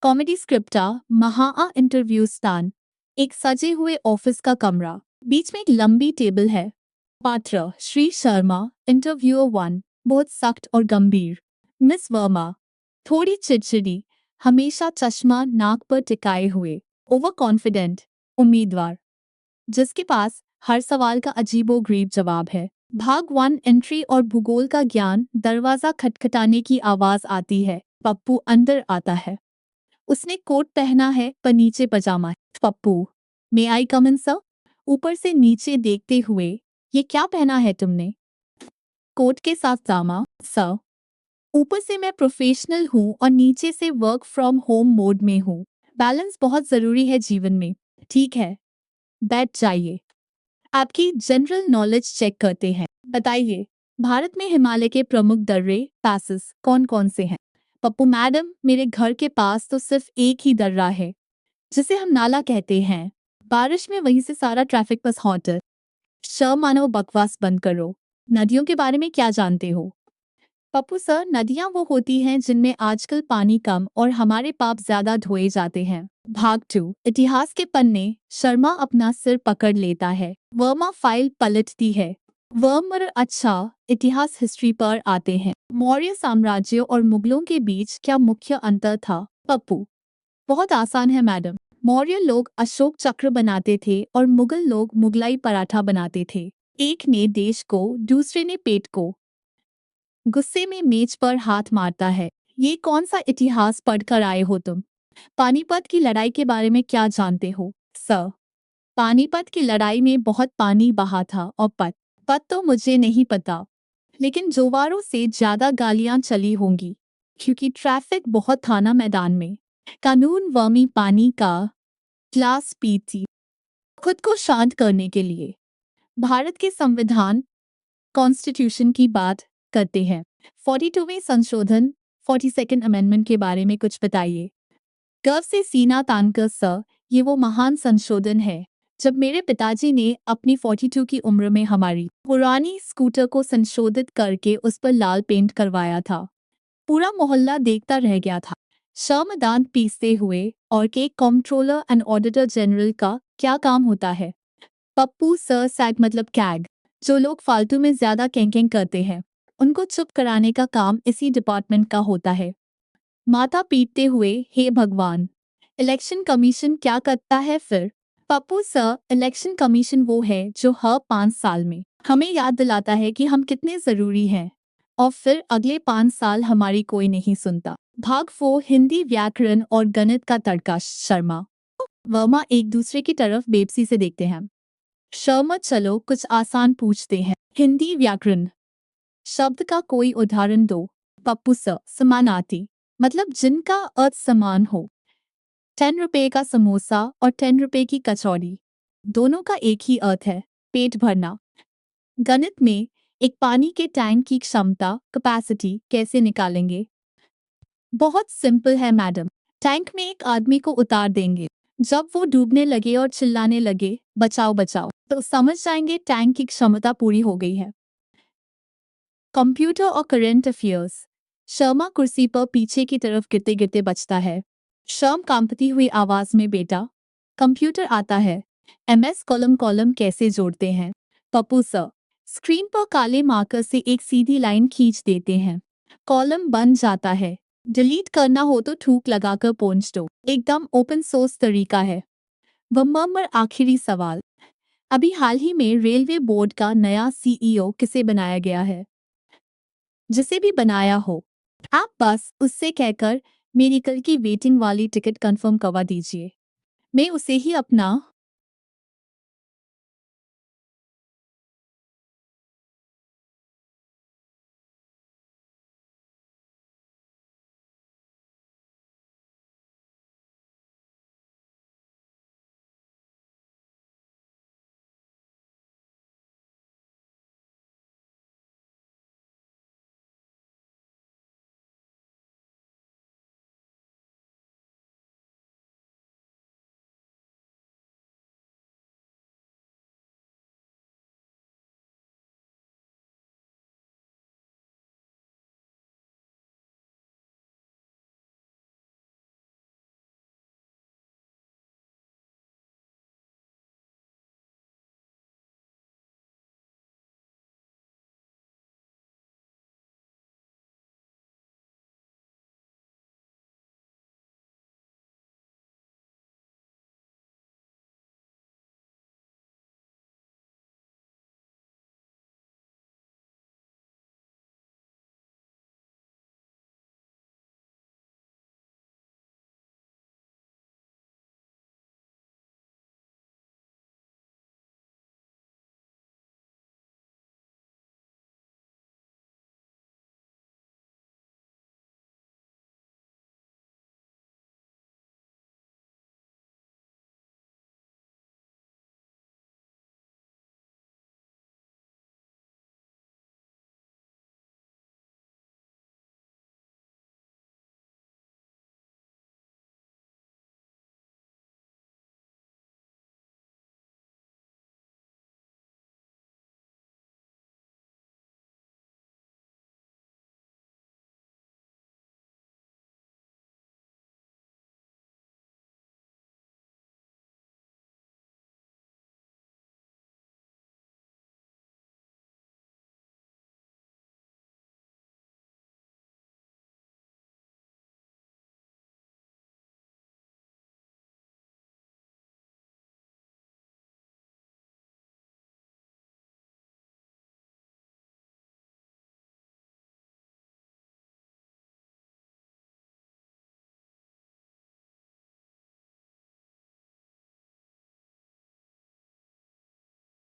Comedy स्क्रिप्टा महा interview स्थान। एक सजे हुए ऑफिस का कमरा, बीच में एक लंबी टेबल है। पात्र श्री शर्मा, इंटरव्यूअर 1, बहुत सख्त और गंभीर। मिस वर्मा, थोड़ी चिड़चिड़ी, हमेशा चश्मा नाक पर टिकाए हुए, ओवर कॉन्फिडेंट उम्मीदवार जिसके पास हर सवाल का अजीबोगरीब जवाब है। भाग 1 एंट्री और भूगोल का ज्ञान। दरवाजा खटखटाने की आवाज आती है। पप्पू अंदर आता है। उसने कोट पहना है पर नीचे पजामा है। पप्पू, मे आई कम इन सर? ऊपर से नीचे देखते हुए, ये क्या पहना है तुमने? कोट के साथ जामा, सर। ऊपर से मैं प्रोफेशनल हूँ और नीचे से वर्क फ्रॉम होम मोड में हूँ। बैलेंस बहुत जरूरी है जीवन में। ठीक है, बैठ जाइए। आपकी जनरल नॉलेज चेक करते हैं। बताइए, भारत में हिमालय के प्रमुख दर्रे पैसेस कौन कौन से हैं? पप्पू मैडम, मेरे घर के पास तो सिर्फ एक ही दर्रा है, जिसे हम नाला कहते हैं। बारिश में वहीं से सारा ट्रैफिक बस हॉट है। मानो बकवास बंद करो। नदियों के बारे में क्या जानते हो? पप्पू सर, नदियां वो होती हैं जिनमें आजकल पानी कम और हमारे पाप ज्यादा धोए जाते हैं। भाग 2 इतिहास के पन्ने। शर्मा अपना सिर पकड़ लेता है। वर्मा फाइल पलटती है। वर्मर, अच्छा, इतिहास हिस्ट्री पर आते हैं। मौर्य साम्राज्य और मुगलों के बीच क्या मुख्य अंतर था? पप्पू, बहुत आसान है मैडम। मौर्य लोग अशोक चक्र बनाते थे और मुगल लोग मुगलाई पराठा बनाते थे। एक ने देश को, दूसरे ने पेट को। गुस्से में मेज पर हाथ मारता है। ये कौन सा इतिहास पढ़कर आए हो तुम? पानीपत की लड़ाई के बारे में क्या जानते हो? सर, पानीपत की लड़ाई में बहुत पानी बहा था और पत तो मुझे नहीं पता, लेकिन जोवारों से ज्यादा गालियां चली होंगी क्योंकि ट्रैफिक बहुत था ना मैदान में। कानून वर्मी पानी का ग्लास पी थी खुद को शांत करने के लिए। भारत के संविधान कॉन्स्टिट्यूशन की बात करते हैं। 42वें संशोधन 42nd अमेंडमेंट के बारे में कुछ बताइए। गर्व से सीना तानकर सर, ये वो महान संशोधन है जब मेरे पिताजी ने अपनी 42 की उम्र में हमारी पुरानी स्कूटर को संशोधित करके उस पर लाल पेंट करवाया था। पूरा मोहल्ला देखता रह गया था। शर्म दांत पीसते हुए, और के कंट्रोलर एंड ऑडिटर जनरल का क्या काम होता है? पप्पू सर, सैग मतलब कैग। जो लोग फालतू में ज्यादा कैंकिंग करते हैं, उनको चुप कराने का काम इसी डिपार्टमेंट का होता है। माथा पीटते हुए, हे भगवान, इलेक्शन कमीशन क्या करता है फिर? पप्पू सर, इलेक्शन कमीशन वो है जो हर 5 साल में हमें याद दिलाता है कि हम कितने जरूरी हैं, और फिर अगले 5 साल हमारी कोई नहीं सुनता। भाग 4 हिंदी व्याकरण और गणित का तड़का। शर्मा, वर्मा एक दूसरे की तरफ बेबसी से देखते हैं। शर्मा, चलो कुछ आसान पूछते हैं। हिंदी व्याकरण, शब्द का कोई उदाहरण दो। पप्पू सर, समानार्थी मतलब जिनका अर्थ समान हो। 10 रुपए का समोसा और 10 रुपए की कचौड़ी, दोनों का एक ही अर्थ है, पेट भरना। गणित में एक पानी के टैंक की क्षमता कैपेसिटी कैसे निकालेंगे? बहुत सिंपल है मैडम। टैंक में एक आदमी को उतार देंगे, जब वो डूबने लगे और चिल्लाने लगे बचाओ बचाओ, तो समझ जाएंगे टैंक की क्षमता पूरी हो गई है। कंप्यूटर और करंट अफेयर्स। शर्मा कुर्सी पर पीछे की तरफ गिरते गिरते बचता है। शर्म कांपती हुई आवाज में, बेटा। कंप्यूटर आता है। MS कॉलम कॉलम कैसे जोड़ते हैं? पप्पू सर, स्क्रीन पर काले मार्कर से एक सीधी लाइन खींच देते हैं, कॉलम बन जाता है। डिलीट करना हो तो थूक लगाकर पोंछ दो, एकदम ओपन सोर्स तरीका है। वह आखिरी सवाल, अभी हाल ही में रेलवे बोर्ड का नया CEO किसे बनाया गया है? जिसे भी बनाया हो, आप बस उससे कहकर मेरी कल की वेटिंग वाली टिकट कंफर्म करवा दीजिए। मैं उसे ही अपना